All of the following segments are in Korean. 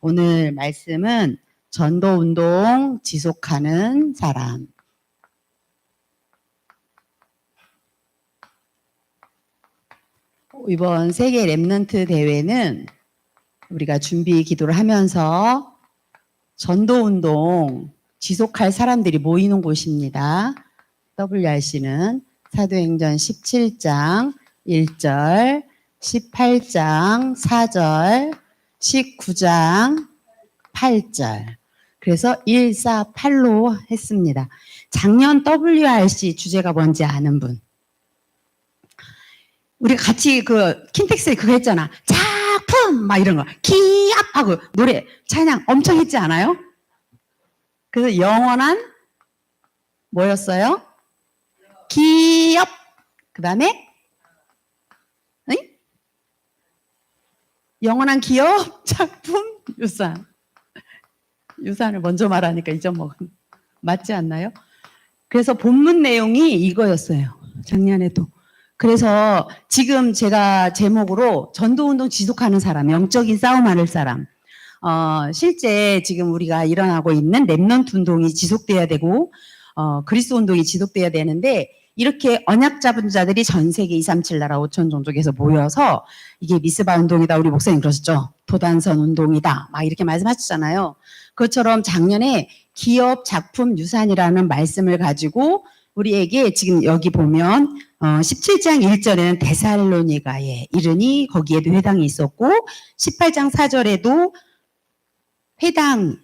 오늘 말씀은 전도운동 지속하는 사람. 이번 세계 랩넌트 대회는 우리가 준비 기도를 하면서 전도운동 지속할 사람들이 모이는 곳입니다. WRC는 사도행전 17장 1절, 18장 4절, 19장 8절. 그래서 1, 4, 8로 했습니다. 작년 WRC 주제가 뭔지 아는 분? 우리 같이 킨텍스에 그거 했잖아. 작품! 막 이런 거. 기합하고 노래, 찬양 엄청 했지 않아요? 그래서 영원한 뭐였어요? 기업. 그 다음에 영원한 기업, 작품, 유산. 유산을 먼저 말하니까 잊어먹은. 맞지 않나요? 그래서 본문 내용이 이거였어요. 작년에도. 그래서 지금 제가 제목으로 전도운동 지속하는 사람, 영적인 싸움하는 사람. 실제 지금 우리가 일어나고 있는 랩넌트 운동이 지속돼야 되고, 그리스도 운동이 지속돼야 되는데, 이렇게 언약 잡은 자들이 전 세계 237 나라 5천 종족에서 모여서 이게 미스바 운동이다. 우리 목사님 그러셨죠? 도단선 운동이다. 막 이렇게 말씀하셨잖아요. 그것처럼 작년에 기업 작품 유산이라는 말씀을 가지고 우리에게 지금 여기 보면 17장 1절에는 데살로니가에 이르니 거기에도 회당이 있었고 18장 4절에도 회당,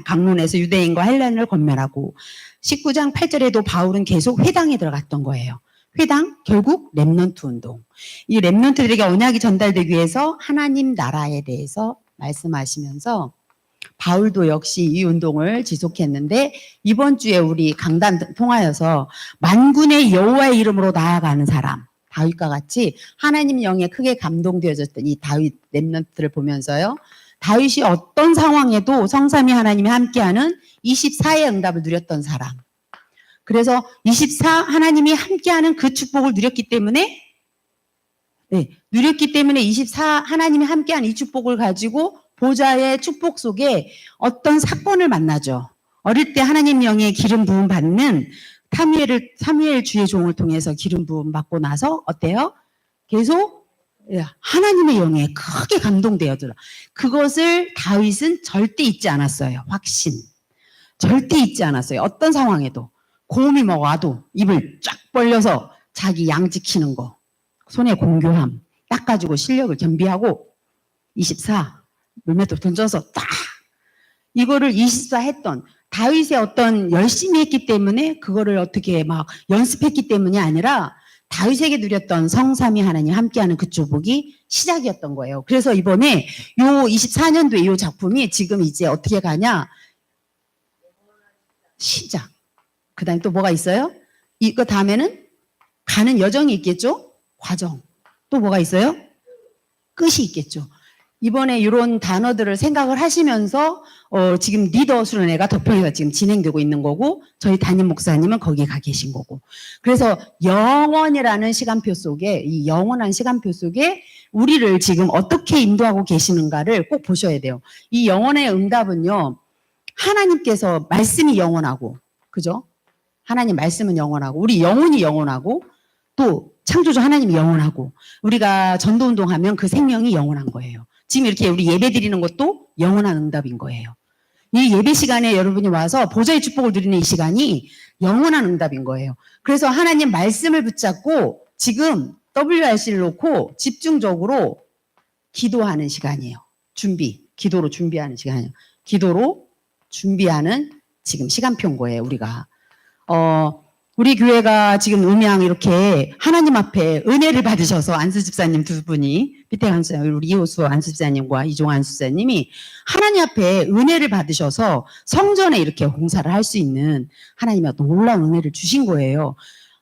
강론에서 유대인과 헬라인을 권면하고 19장 8절에도 바울은 계속 회당에 들어갔던 거예요. 회당, 결국 랩넌트 운동. 이 랩넌트들에게 언약이 전달되기 위해서 하나님 나라에 대해서 말씀하시면서 바울도 역시 이 운동을 지속했는데 이번 주에 우리 강단 통하여서 만군의 여호와의 이름으로 나아가는 사람, 다윗과 같이 하나님 영에 크게 감동되어졌던 이 다윗 랩넌트를 보면서요. 다윗이 어떤 상황에도 성삼위 하나님이 함께하는 24의 응답을 누렸던 사람. 그래서 24 하나님이 함께하는 그 축복을 누렸기 때문에 24 하나님이 함께한 이 축복을 가지고 보좌의 축복 속에 어떤 사건을 만나죠. 어릴 때 하나님 영의 기름 부음 받는 사무엘 주의 종을 통해서 기름 부음 받고 나서 어때요? 계속 하나님의 영에 크게 감동되어더라. 그것을 다윗은 절대 잊지 않았어요. 확신. 절대 잊지 않았어요. 어떤 상황에도. 곰이 뭐 와도 입을 쫙 벌려서 자기 양 지키는 거. 손에 공교함. 딱 가지고 실력을 겸비하고 24. 물맷돌 던져서 딱. 이거를 24 했던 다윗의 어떤 열심히 했기 때문에 그거를 어떻게 막 연습했기 때문이 아니라 다윗에게 누렸던 성삼위 하나님 함께하는 그 축복이 시작이었던 거예요. 그래서 이번에 요 24년도에 요 작품이 지금 이제 어떻게 가냐? 시작. 그 다음에 또 뭐가 있어요? 이거 다음에는 가는 여정이 있겠죠? 과정. 또 뭐가 있어요? 끝이 있겠죠. 이번에 이런 단어들을 생각을 하시면서 지금 리더 수련회가 덕평에서 지금 진행되고 있는 거고 저희 담임 목사님은 거기에 가 계신 거고 그래서 영원이라는 시간표 속에 이 영원한 시간표 속에 우리를 지금 어떻게 인도하고 계시는가를 꼭 보셔야 돼요. 이 영원의 응답은요. 하나님께서 말씀이 영원하고 그죠? 하나님 말씀은 영원하고 우리 영혼이 영원하고 또 창조주 하나님이 영원하고 우리가 전도운동하면 그 생명이 영원한 거예요. 지금 이렇게 우리 예배 드리는 것도 영원한 응답인 거예요. 이 예배 시간에 여러분이 와서 보좌의 축복을 누리는 이 시간이 영원한 응답인 거예요. 그래서 하나님 말씀을 붙잡고 지금 WRC를 놓고 집중적으로 기도하는 시간이에요. 기도로 준비하는 시간이에요. 기도로 준비하는 지금 시간표인 거예요, 우리가. 우리 교회가 지금 음양 이렇게 하나님 앞에 은혜를 받으셔서 안수 집사님 두 분이 피태 안수사님, 우리 이호수 안수 집사님과 이종 안수 집사님이 하나님 앞에 은혜를 받으셔서 성전에 이렇게 봉사를 할 수 있는 하나님의 놀라운 은혜를 주신 거예요.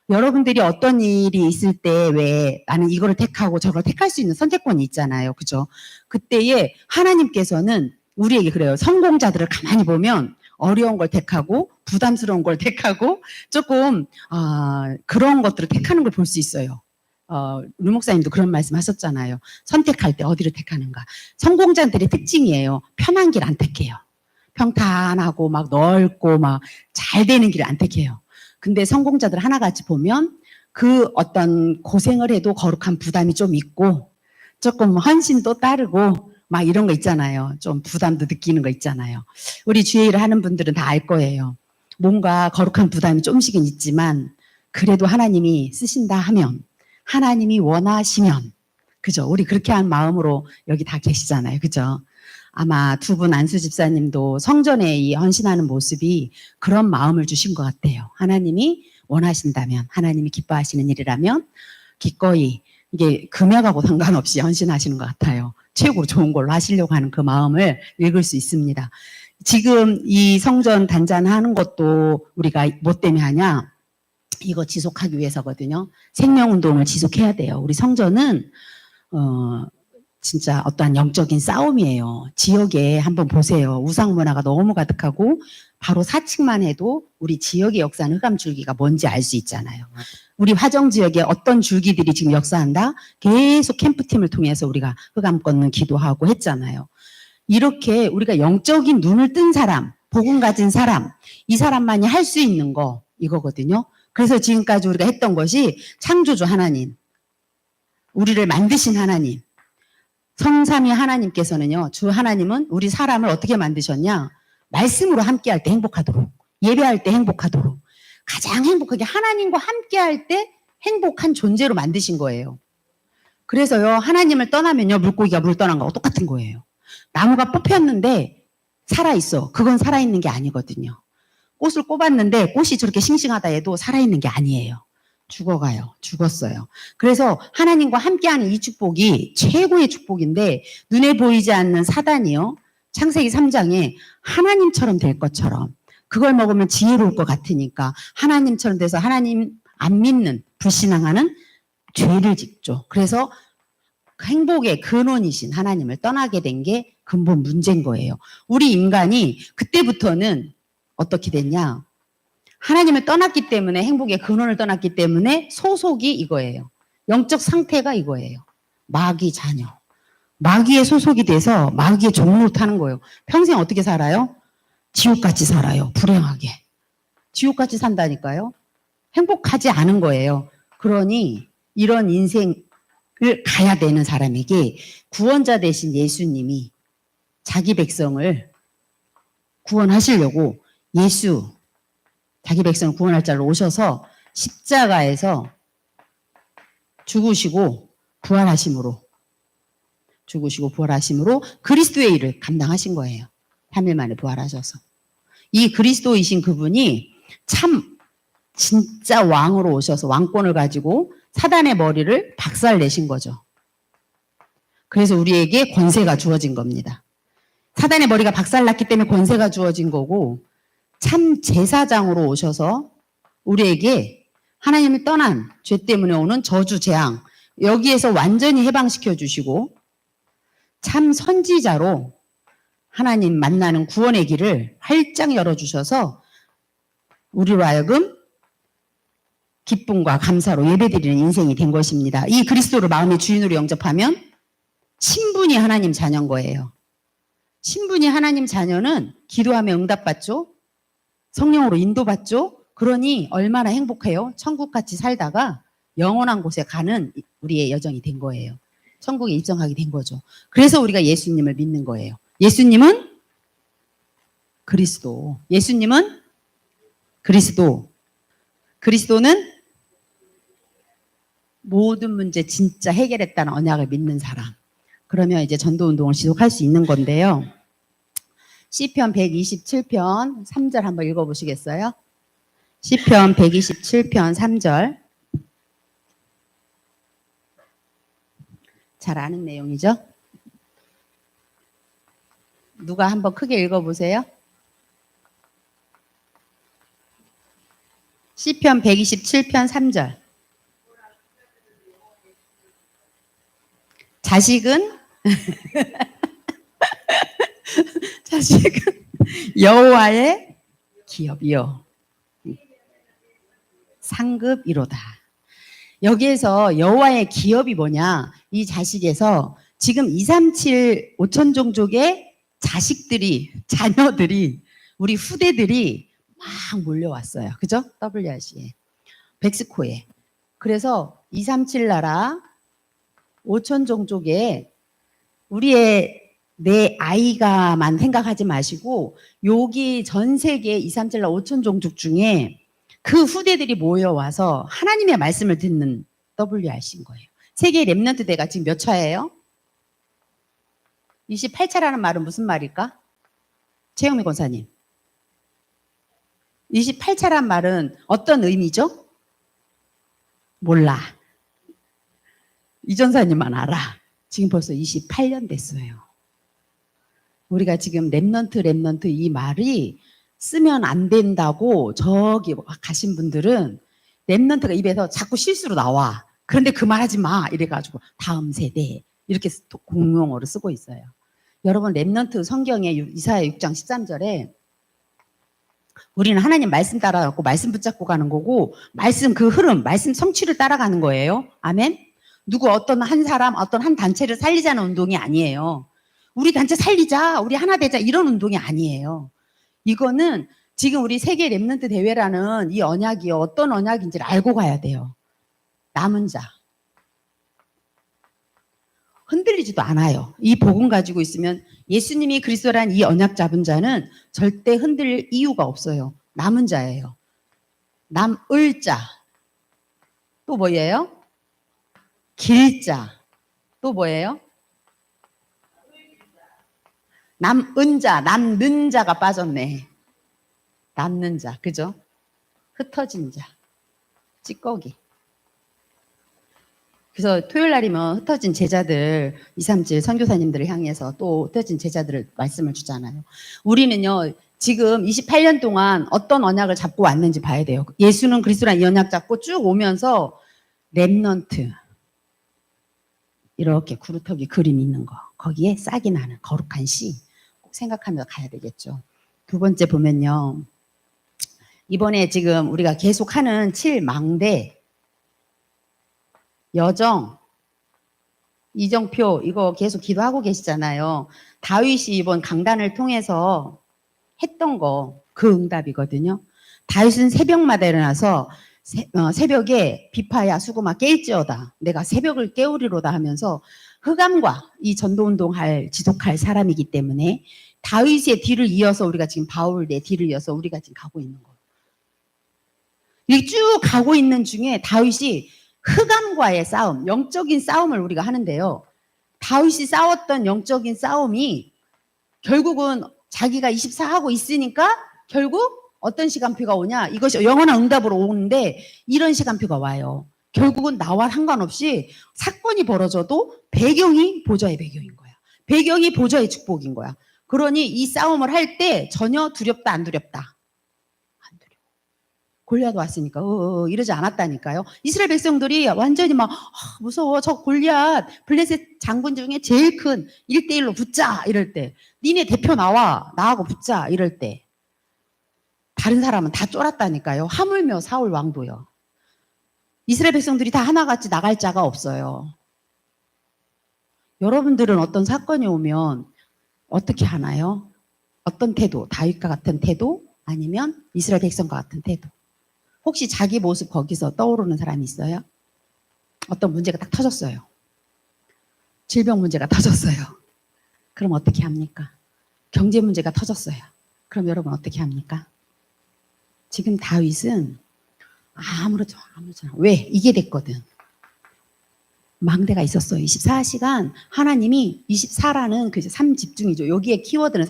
여러분들이 어떤 일이 있을 때 왜 나는 이거를 택하고 저걸 택할 수 있는 선택권이 있잖아요. 그죠? 그때에 하나님께서는 우리에게 그래요. 성공자들을 가만히 보면 어려운 걸 택하고 부담스러운 걸 택하고 조금 그런 것들을 택하는 걸 볼 수 있어요. 류 목사님도 그런 말씀 하셨잖아요. 선택할 때 어디를 택하는가. 성공자들의 특징이에요. 편한 길 안 택해요. 평탄하고 막 넓고 막 잘 되는 길 안 택해요. 근데 성공자들 하나같이 보면 그 어떤 고생을 해도 거룩한 부담이 좀 있고 조금 헌신도 따르고 막 이런 거 있잖아요. 좀 부담도 느끼는 거 있잖아요. 우리 주의 일을 하는 분들은 다 알 거예요. 뭔가 거룩한 부담이 좀씩은 있지만 그래도 하나님이 쓰신다 하면 하나님이 원하시면 그죠? 우리 그렇게 한 마음으로 여기 다 계시잖아요. 그죠? 아마 두 분 안수 집사님도 성전에 이 헌신하는 모습이 그런 마음을 주신 것 같아요. 하나님이 원하신다면 하나님이 기뻐하시는 일이라면 기꺼이 이게 금액하고 상관없이 헌신하시는 것 같아요. 최고로 좋은 걸로 하시려고 하는 그 마음을 읽을 수 있습니다. 지금 이 성전 단잔하는 것도 우리가 뭐 때문에 하냐? 이거 지속하기 위해서거든요. 생명운동을 지속해야 돼요. 우리 성전은 진짜 어떠한 영적인 싸움이에요. 지역에 한번 보세요. 우상문화가 너무 가득하고 바로 사측만 해도 우리 지역의 역사는 흑암줄기가 뭔지 알 수 있잖아요. 우리 화정지역에 어떤 줄기들이 지금 역사한다? 계속 캠프팀을 통해서 우리가 흑암 걷는 기도하고 했잖아요. 이렇게 우리가 영적인 눈을 뜬 사람, 복음 가진 사람, 이 사람만이 할 수 있는 거 이거거든요. 그래서 지금까지 우리가 했던 것이 창조주 하나님, 우리를 만드신 하나님, 성삼위 하나님께서는요, 주 하나님은 우리 사람을 어떻게 만드셨냐? 말씀으로 함께할 때 행복하도록, 예배할 때 행복하도록, 가장 행복하게 하나님과 함께할 때 행복한 존재로 만드신 거예요. 그래서요, 하나님을 떠나면요, 물고기가 물 떠난 거하고 똑같은 거예요. 나무가 뽑혔는데 살아있어. 그건 살아있는 게 아니거든요. 꽃을 꼽았는데 꽃이 저렇게 싱싱하다 해도 살아있는 게 아니에요. 죽어가요. 죽었어요. 그래서 하나님과 함께하는 이 축복이 최고의 축복인데 눈에 보이지 않는 사단이요. 창세기 3장에 하나님처럼 될 것처럼 그걸 먹으면 지혜로울 것 같으니까 하나님처럼 돼서 하나님 안 믿는 불신앙하는 죄를 짓죠. 그래서 행복의 근원이신 하나님을 떠나게 된 게 근본 문제인 거예요. 우리 인간이 그때부터는 어떻게 됐냐? 하나님을 떠났기 때문에 행복의 근원을 떠났기 때문에 소속이 이거예요. 영적 상태가 이거예요. 마귀 자녀. 마귀의 소속이 돼서 마귀의 종로 타는 거예요. 평생 어떻게 살아요? 지옥같이 살아요. 불행하게. 지옥같이 산다니까요. 행복하지 않은 거예요. 그러니 이런 인생을 가야 되는 사람에게 구원자 되신 예수님이 자기 백성을 구원하시려고 자기 백성을 구원할 자로 오셔서 십자가에서 죽으시고 부활하심으로 그리스도의 일을 감당하신 거예요. 3일 만에 부활하셔서. 이 그리스도이신 그분이 참 진짜 왕으로 오셔서 왕권을 가지고 사단의 머리를 박살내신 거죠. 그래서 우리에게 권세가 주어진 겁니다. 사단의 머리가 박살났기 때문에 권세가 주어진 거고 참 제사장으로 오셔서 우리에게 하나님을 떠난 죄 때문에 오는 저주 재앙 여기에서 완전히 해방시켜 주시고 참 선지자로 하나님 만나는 구원의 길을 활짝 열어주셔서 우리로 하여금 기쁨과 감사로 예배드리는 인생이 된 것입니다. 이 그리스도를 마음의 주인으로 영접하면 신분이 하나님 자녀인 거예요. 신분이 하나님 자녀는 기도하면 응답받죠. 성령으로 인도받죠. 그러니 얼마나 행복해요. 천국같이 살다가 영원한 곳에 가는 우리의 여정이 된 거예요. 천국에 입성하게 된 거죠. 그래서 우리가 예수님을 믿는 거예요. 예수님은 그리스도. 예수님은 그리스도. 그리스도는 모든 문제 진짜 해결했다는 언약을 믿는 사람. 그러면 이제 전도운동을 지속할 수 있는 건데요. 시편 127편 3절 한번 읽어보시겠어요? 시편 127편 3절. 잘 아는 내용이죠? 누가 한번 크게 읽어보세요. 시편 127편 3절. 자식은 여호와의 기업이요 상급이로다. 여기에서 여호와의 기업이 뭐냐? 이 자식에서 지금 237 5천 종족의 자식들이, 자녀들이, 우리 후대들이 막 몰려왔어요. 그죠? WRC에. 백스코에. 그래서 237 나라 5천 종족에 우리의 내 아이가만 생각하지 마시고 여기 전 세계 237 나라 5천 종족 중에 그 후대들이 모여와서 하나님의 말씀을 듣는 WRC인 거예요. 세계 렘넌트 대가 지금 몇 차예요? 28차라는 말은 무슨 말일까? 최영미 권사님. 28차란 말은 어떤 의미죠? 몰라. 이전사님만 알아. 지금 벌써 28년 됐어요. 우리가 지금 렘넌트 이 말이 쓰면 안 된다고 저기 가신 분들은 렘넌트가 입에서 자꾸 실수로 나와. 그런데 그 말 하지 마. 이래가지고 다음 세대 이렇게 공용어로 쓰고 있어요. 여러분 렘넌트 성경에 이사야 6장 13절에 우리는 하나님 말씀 따라가고 말씀 붙잡고 가는 거고 말씀 그 흐름, 말씀 성취를 따라가는 거예요. 아멘? 누구 어떤 한 사람, 어떤 한 단체를 살리자는 운동이 아니에요. 우리 단체 살리자, 우리 하나 되자 이런 운동이 아니에요. 이거는 지금 우리 세계 렘넌트 대회라는 이 언약이 어떤 언약인지를 알고 가야 돼요. 남은 자. 흔들리지도 않아요. 이 복음 가지고 있으면 예수님이 그리스도란 이 언약 잡은 자는 절대 흔들릴 이유가 없어요. 남은 자예요. 남을 자. 또 뭐예요? 길자. 또 뭐예요? 남은 자, 남는 자가 빠졌네. 남는 자, 그죠? 흩어진 자, 찌꺼기. 그래서 토요일 날이면 흩어진 제자들, 237 선교사님들을 향해서 또 흩어진 제자들을 말씀을 주잖아요. 우리는요, 지금 28년 동안 어떤 언약을 잡고 왔는지 봐야 돼요. 예수는 그리스도란 이 언약 잡고 쭉 오면서 렘넌트, 이렇게 구루터기 그림 있는 거, 거기에 싹이 나는 거룩한 씨 꼭 생각하면서 가야 되겠죠. 두 번째 보면요. 이번에 지금 우리가 계속하는 7망대, 여정, 이정표 이거 계속 기도하고 계시잖아요. 다윗이 이번 강단을 통해서 했던 거 그 응답이거든요. 다윗은 새벽마다 일어나서 새벽에 비파야 수고마 깰지어다. 내가 새벽을 깨우리로다 하면서 흑암과 이 전도운동할 지속할 사람이기 때문에 다윗의 뒤를 이어서 우리가 지금 바울의 뒤를 이어서 우리가 지금 가고 있는 거예요. 이렇게 쭉 가고 있는 중에 다윗이 흑암과의 싸움, 영적인 싸움을 우리가 하는데요. 다윗이 싸웠던 영적인 싸움이 결국은 자기가 24하고 있으니까 결국 어떤 시간표가 오냐? 이것이 영원한 응답으로 오는데 이런 시간표가 와요. 결국은 나와 상관없이 사건이 벌어져도 배경이 보좌의 배경인 거야. 배경이 보좌의 축복인 거야. 그러니 이 싸움을 할 때 전혀 두렵다 안 두렵다. 골리앗 왔으니까 이러지 않았다니까요. 이스라엘 백성들이 완전히 막 무서워 저 골리앗 블레셋 장군 중에 제일 큰 1대1로 붙자 이럴 때 니네 대표 나와 나하고 붙자 이럴 때 다른 사람은 다 쫄았다니까요. 하물며 사울 왕도요. 이스라엘 백성들이 다 하나같이 나갈 자가 없어요. 여러분들은 어떤 사건이 오면 어떻게 하나요? 어떤 태도? 다윗과 같은 태도? 아니면 이스라엘 백성과 같은 태도? 혹시 자기 모습 거기서 떠오르는 사람이 있어요? 어떤 문제가 딱 터졌어요. 질병 문제가 터졌어요. 그럼 어떻게 합니까? 경제 문제가 터졌어요. 그럼 여러분 어떻게 합니까? 지금 다윗은 아무렇지도 왜? 이게 됐거든. 망대가 있었어요. 24시간 하나님이 24라는 그 3집중이죠. 여기에 키워드는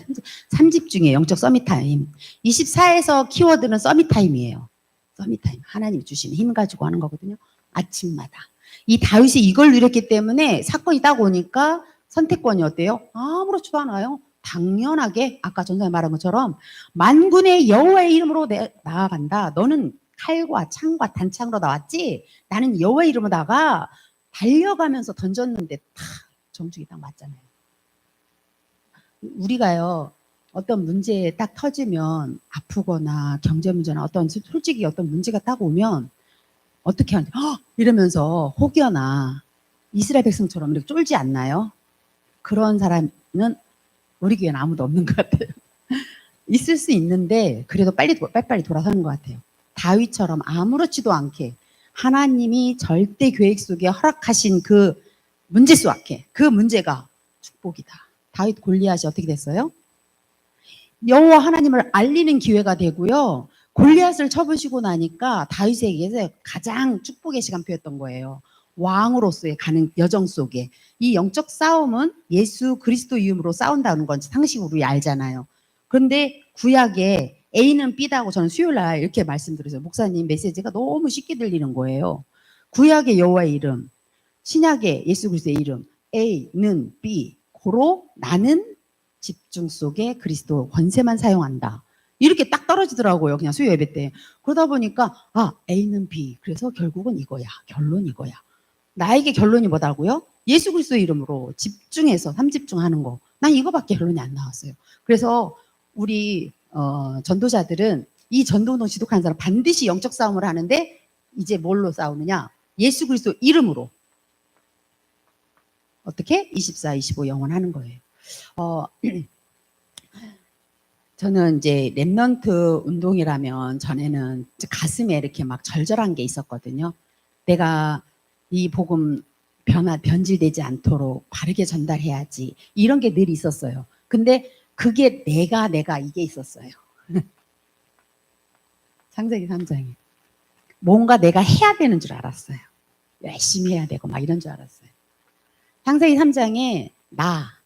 3집중이에요. 영적 서밋타임. 24에서 키워드는 서밋타임이에요. 서밋타임. 하나님이 주시는 힘 가지고 하는 거거든요. 아침마다. 이 다윗이 이걸 누렸기 때문에 사건이 딱 오니까 선택권이 어때요? 아무렇지도 않아요. 당연하게 아까 전사님 말한 것처럼 만군의 여호와의 이름으로 나아간다. 너는 칼과 창과 단창으로 나왔지? 나는 여호와의 이름으로 나가. 달려가면서 던졌는데 탁 정중히 딱 맞잖아요. 우리가요. 어떤 문제에 딱 터지면 아프거나 경제 문제나 어떤 솔직히 어떤 문제가 딱 오면 어떻게 하냐, 이러면서 혹여나 이스라엘 백성처럼 이렇게 쫄지 않나요? 그런 사람은 우리 교회는 아무도 없는 것 같아요. 있을 수 있는데 그래도 빨리빨리 돌아서는 것 같아요. 다윗처럼 아무렇지도 않게 하나님이 절대 계획 속에 허락하신 그 문제 속에 그 문제가 축복이다. 다윗 골리앗이 어떻게 됐어요? 여호와 하나님을 알리는 기회가 되고요. 골리앗을 쳐부시고 나니까 다윗에게 가장 축복의 시간표였던 거예요. 왕으로서의 가는 여정 속에 이 영적 싸움은 예수 그리스도 이름으로 싸운다는 건 상식으로 우리 알잖아요. 그런데 구약에 A는 B다고 저는 수요일 날 이렇게 말씀드렸어요. 목사님 메시지가 너무 쉽게 들리는 거예요. 구약의 여호와의 이름, 신약의 예수 그리스도의 이름, A는 B, 고로 나는 집중 속에 그리스도 권세만 사용한다. 이렇게 딱 떨어지더라고요. 그냥 수요 예배 때. 그러다 보니까 A는 B. 그래서 결국은 이거야. 결론 이거야. 나에게 결론이 뭐다고요? 예수 그리스도 이름으로 집중해서 삼집중하는 거. 난 이거밖에 결론이 안 나왔어요. 그래서 우리 전도자들은 이 전도운동 지독하는 사람 반드시 영적 싸움을 하는데 이제 뭘로 싸우느냐? 예수 그리스도 이름으로. 어떻게? 24, 25 영원하는 거예요. 저는 이제 랩넌트 운동이라면 전에는 가슴에 이렇게 막 절절한 게 있었거든요. 내가 이 복음 변질되지 않도록 바르게 전달해야지. 이런 게 늘 있었어요. 근데 그게 내가 이게 있었어요. 창세기 3장에. 뭔가 내가 해야 되는 줄 알았어요. 열심히 해야 되고 막 이런 줄 알았어요. 창세기 3장에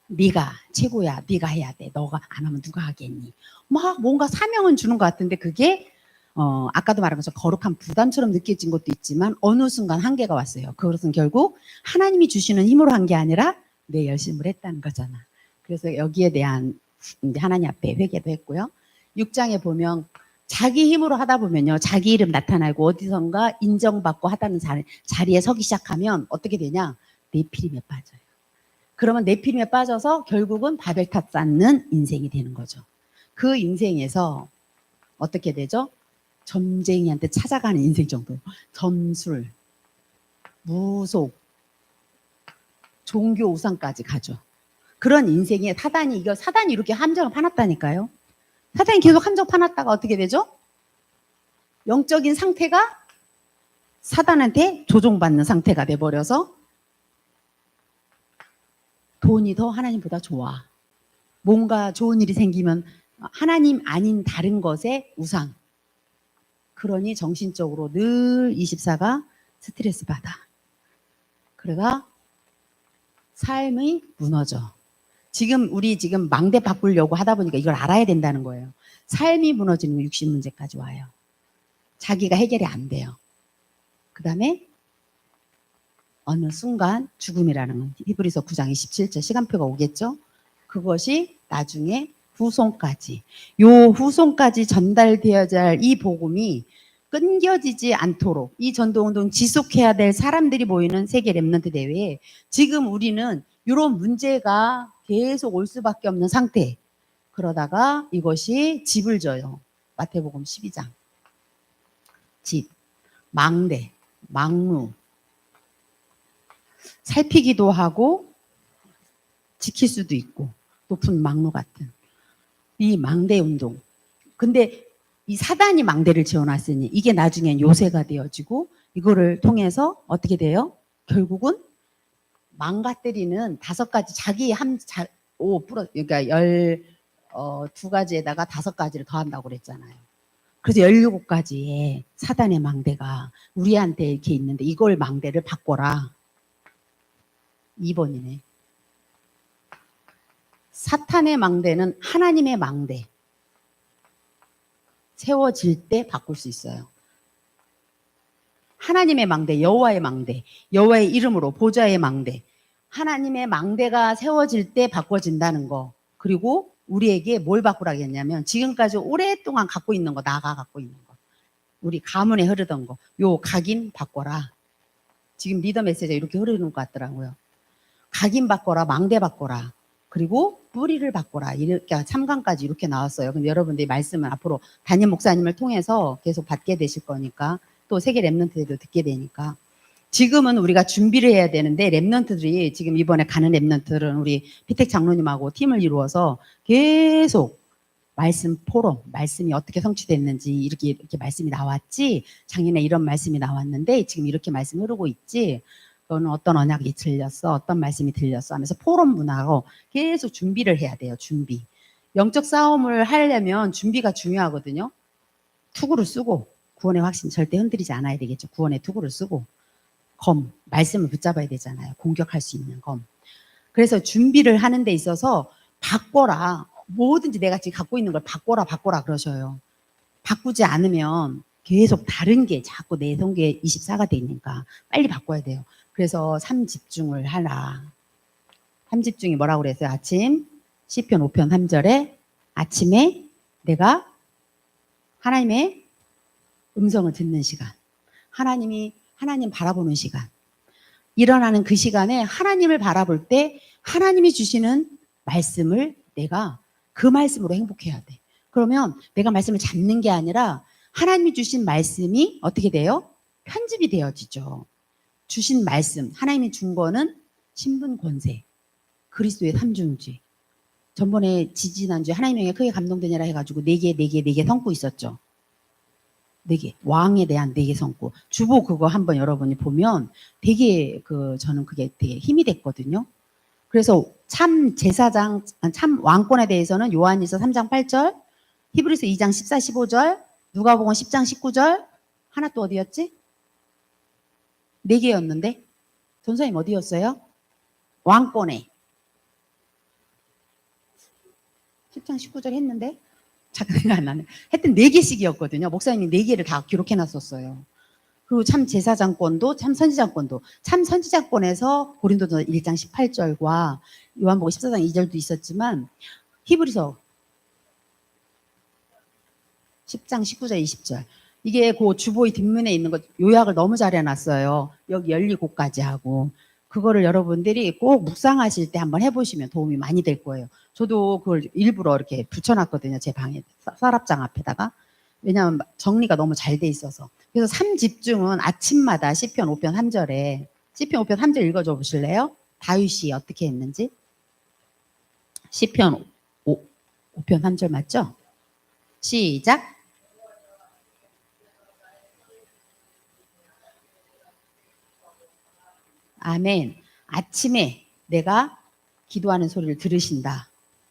네가 최고야. 네가 해야 돼. 너가 안 하면 누가 하겠니? 막 뭔가 사명은 주는 것 같은데 그게 아까도 말한 것처럼 거룩한 부담처럼 느껴진 것도 있지만 어느 순간 한계가 왔어요. 그것은 결국 하나님이 주시는 힘으로 한 게 아니라 내 열심을 했다는 거잖아. 그래서 여기에 대한 이제 하나님 앞에 회개도 했고요. 6장에 보면 자기 힘으로 하다 보면요. 자기 이름 나타나고 어디선가 인정받고 하다는 자리에 서기 시작하면 어떻게 되냐? 네피림에 빠져요. 그러면 네피림에 빠져서 결국은 바벨탑 쌓는 인생이 되는 거죠. 그 인생에서 어떻게 되죠? 점쟁이한테 찾아가는 인생 정도. 점술, 무속, 종교 우상까지 가죠. 그런 인생에 사단이 이렇게 함정을 파놨다니까요. 사단이 계속 함정 파놨다가 어떻게 되죠? 영적인 상태가 사단한테 조종받는 상태가 돼버려서 돈이 더 하나님보다 좋아. 뭔가 좋은 일이 생기면 하나님 아닌 다른 것의 우상. 그러니 정신적으로 늘 24가 스트레스 받아. 그러다 삶이 무너져. 우리 지금 망대 바꾸려고 하다 보니까 이걸 알아야 된다는 거예요. 삶이 무너지는 육신 문제까지 와요. 자기가 해결이 안 돼요. 그 다음에 어느 순간 죽음이라는 건 히브리서 9장 27절 시간표가 오겠죠. 그것이 나중에 후손까지 전달되어야 할 이 복음이 끊겨지지 않도록 이 전도운동 지속해야 될 사람들이 모이는 세계 랩넌트 대회에 지금 우리는 이런 문제가 계속 올 수밖에 없는 상태. 그러다가 이것이 집을 져요. 마태복음 12장. 집, 망대, 망루. 살피기도 하고 지킬 수도 있고 높은 망루 같은 이 망대 운동. 근데 이 사단이 망대를 지어놨으니 이게 나중엔 요새가 되어지고 이거를 통해서 어떻게 돼요? 결국은 망가 때리는 5가지 그러니까 12가지에다가 5가지를 더한다고 그랬잖아요. 그래서 17가지의 사단의 망대가 우리한테 이렇게 있는데 이걸 망대를 바꿔라. 2번이네. 사탄의 망대는 하나님의 망대. 세워질 때 바꿀 수 있어요. 하나님의 망대, 여호와의 망대, 여호와의 이름으로 보좌의 망대. 하나님의 망대가 세워질 때 바꿔진다는 거. 그리고 우리에게 뭘 바꾸라고 했냐면 지금까지 오랫동안 갖고 있는 거, 나가 갖고 있는 거. 우리 가문에 흐르던 거. 요 각인 바꿔라. 지금 리더 메시지가 이렇게 흐르는 것 같더라고요. 각인 바꿔라, 망대 바꿔라. 그리고 뿌리를 바꿔라. 이렇게 3강까지 이렇게 나왔어요. 근데 여러분들이 말씀을 앞으로 담임 목사님을 통해서 계속 받게 되실 거니까 또 세계 랩런트들도 듣게 되니까. 지금은 우리가 준비를 해야 되는데 랩런트들이 지금 이번에 가는 랩런트들은 우리 피택 장로님하고 팀을 이루어서 계속 말씀 포럼, 말씀이 어떻게 성취됐는지 이렇게 말씀이 나왔지. 작년에 이런 말씀이 나왔는데 지금 이렇게 말씀이 흐르고 있지. 너는 어떤 언약이 들렸어? 어떤 말씀이 들렸어? 하면서 포럼 문화로 계속 준비를 해야 돼요. 준비. 영적 싸움을 하려면 준비가 중요하거든요. 투구를 쓰고 구원의 확신 절대 흔들리지 않아야 되겠죠. 구원의 투구를 쓰고 말씀을 붙잡아야 되잖아요. 공격할 수 있는 검. 그래서 준비를 하는 데 있어서 바꿔라. 뭐든지 내가 지금 갖고 있는 걸 바꿔라 그러셔요. 바꾸지 않으면 계속 다른 게 자꾸 내 성계 24가 되니까 빨리 바꿔야 돼요. 그래서 3집중을 하라. 3집중이 뭐라고 그랬어요? 아침 시편 5편 3절에 아침에 내가 하나님의 음성을 듣는 시간. 하나님 바라보는 시간. 일어나는 그 시간에 하나님을 바라볼 때 하나님이 주시는 말씀을 내가 그 말씀으로 행복해야 돼. 그러면 내가 말씀을 잡는 게 아니라 하나님이 주신 말씀이 어떻게 돼요? 편집이 되어지죠. 주신 말씀, 하나님이 준 거는 신분 권세, 그리스도의 삼중주의. 전번에 지지난주에 하나님의 영에 크게 감동되냐라 해가지고 4개 성구 있었죠. 4개. 왕에 대한 4개 성구. 주보 그거 한번 여러분이 보면 되게 저는 그게 되게 힘이 됐거든요. 그래서 참 제사장, 참 왕권에 대해서는 요한일서 3장 8절, 히브리서 2장 14, 15절, 누가복음 10장 19절, 하나 또 어디였지? 4개였는데? 전사님 어디였어요? 왕권에. 10장 19절 했는데? 잠깐 생각 안 나네. 하여튼 4개씩이었거든요. 목사님이 4개를 다 기록해놨었어요. 그리고 참 제사장권도 참 선지자권도 참 선지자권에서 고린도서 1장 18절과 요한복음 14장 2절도 있었지만 히브리서 10장 19절 20절 이게 그 주보의 뒷면에 있는 거 요약을 너무 잘 해놨어요. 여기 열리고까지 하고 그거를 여러분들이 꼭 묵상하실 때 한번 해보시면 도움이 많이 될 거예요. 저도 그걸 일부러 이렇게 붙여놨거든요. 제 방에 서랍장 앞에다가. 왜냐하면 정리가 너무 잘 돼 있어서. 그래서 3집중은 아침마다 시편 5편 3절에 시편 5편 3절 읽어줘 보실래요? 다윗이 어떻게 했는지. 시편 5편 3절 맞죠? 시작. 아멘. 아침에 내가 기도하는 소리를 들으신다.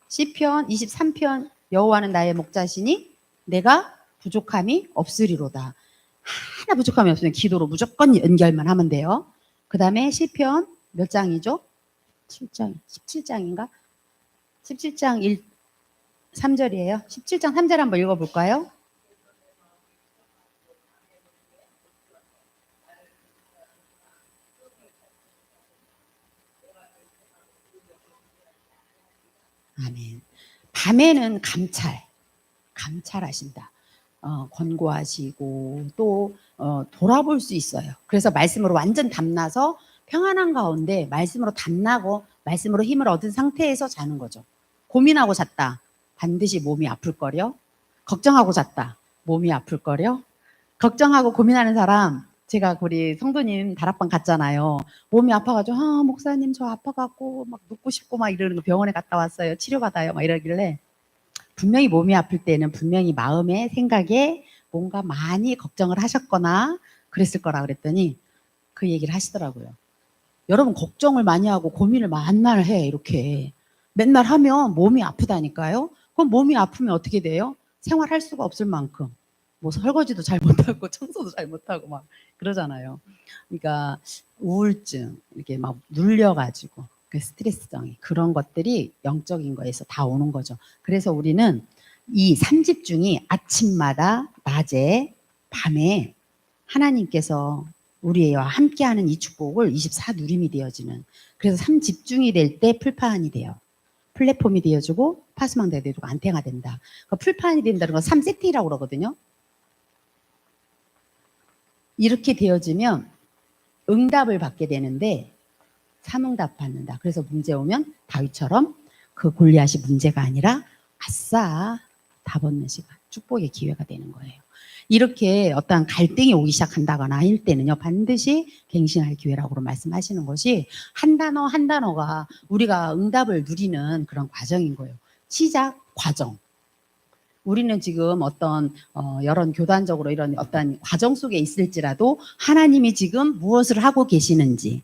시편 23편 여호와는 나의 목자시니 내가 부족함이 없으리로다. 하나 부족함이 없으면 기도로 무조건 연결만 하면 돼요. 그 다음에 시편 몇 장이죠? 7장, 17장인가? 17장 3절이에요. 17장 3절 한번 읽어볼까요? 아멘. 밤에는 감찰하신다. 권고하시고 또 돌아볼 수 있어요. 그래서 말씀으로 완전 담나서 평안한 가운데 말씀으로 담나고 말씀으로 힘을 얻은 상태에서 자는 거죠. 고민하고 잤다. 반드시 몸이 아플 거려. 걱정하고 잤다. 몸이 아플 거려. 걱정하고 고민하는 사람 제가 우리 성도님 다락방 갔잖아요. 몸이 아파가지고 목사님 저 아파갖고 막 눕고 싶고 막 이러는 거 병원에 갔다 왔어요. 치료받아요. 막 이러길래 분명히 몸이 아플 때는 분명히 마음에 생각에 뭔가 많이 걱정을 하셨거나 그랬을 거라 그랬더니 그 얘기를 하시더라고요. 여러분 걱정을 많이 하고 고민을 맨날 해 이렇게 맨날 하면 몸이 아프다니까요. 그럼 몸이 아프면 어떻게 돼요? 생활할 수가 없을 만큼 뭐 설거지도 잘 못하고 청소도 잘 못하고 막 그러잖아요. 그러니까 우울증 이렇게 막 눌려가지고 그 스트레스성이 그런 것들이 영적인 거에서 다 오는 거죠. 그래서 우리는 이 3집중이 아침마다 낮에 밤에 하나님께서 우리와 함께하는 이 축복을 24 누림이 되어지는 그래서 3집중이 될 때 풀파안이 돼요. 플랫폼이 되어주고 파수망대가 되어주고 안테가 된다. 그러니까 풀파안이 된다는 건 3세트라고 그러거든요. 이렇게 되어지면 응답을 받게 되는데 3응답 받는다. 그래서 문제 오면 다윗처럼 그 골리앗이 문제가 아니라 아싸 다 벗는 시간 축복의 기회가 되는 거예요. 이렇게 어떤 갈등이 오기 시작한다거나 할 때는요, 반드시 갱신할 기회라고 말씀하시는 것이 한 단어 한 단어가 우리가 응답을 누리는 그런 과정인 거예요. 시작, 과정. 우리는 지금 어떤 여러 교단적으로 이런 어떤 과정 속에 있을지라도 하나님이 지금 무엇을 하고 계시는지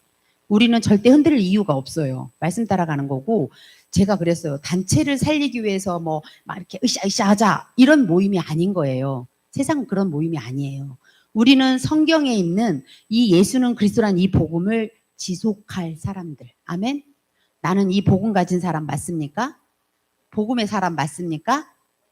우리는 절대 흔들릴 이유가 없어요. 말씀 따라가는 거고, 제가 그랬어요. 단체를 살리기 위해서 뭐 막 이렇게 으쌰으쌰 하자 이런 모임이 아닌 거예요. 세상은 그런 모임이 아니에요. 우리는 성경에 있는 이 예수는 그리스도란 이 복음을 지속할 사람들. 아멘. 나는 이 복음 가진 사람 맞습니까? 복음의 사람 맞습니까?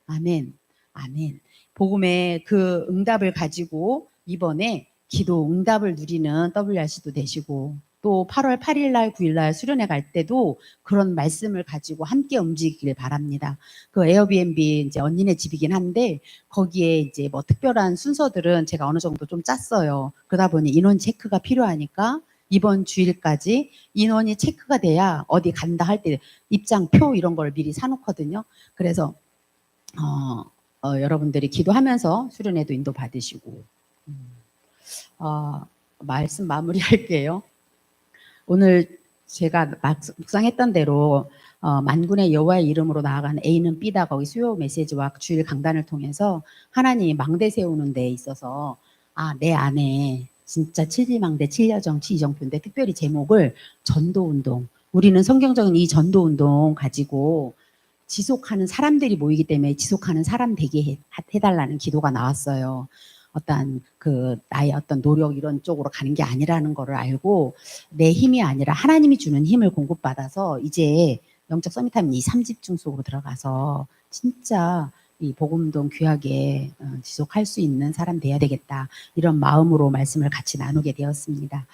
아멘. 아멘. 복음의 그 응답을 가지고 이번에 기도 응답을 누리는 WRC도 되시고, 또 8월 8일 날 9일 날 수련회 갈 때도 그런 말씀을 가지고 함께 움직이길 바랍니다. 그 에어비앤비 이제 언니네 집이긴 한데 거기에 이제 뭐 특별한 순서들은 제가 어느 정도 좀 짰어요. 그러다 보니 인원 체크가 필요하니까 이번 주일까지 인원이 체크가 돼야 어디 간다 할 때 입장표 이런 걸 미리 사놓거든요. 그래서 여러분들이 기도하면서 수련회도 인도 받으시고, 말씀 마무리할게요. 오늘 제가 묵상했던 대로 만군의 여호와의 이름으로 나아가는 A는 B다 거기 수요 메시지와 주일 강단을 통해서 하나님이 망대 세우는 데 있어서 내 안에 진짜 7지망대 7여정 7이정표인데 특별히 제목을 전도운동, 우리는 성경적인 이 전도운동 가지고 지속하는 사람들이 모이기 때문에 지속하는 사람 되게 해달라는 기도가 나왔어요. 어떤 나의 어떤 노력 이런 쪽으로 가는 게 아니라는 거를 알고 내 힘이 아니라 하나님이 주는 힘을 공급받아서 이제 영적 서밋타임 이 3집중 속으로 들어가서 진짜 이 복음운동 귀하게 지속할 수 있는 사람 돼야 되겠다. 이런 마음으로 말씀을 같이 나누게 되었습니다.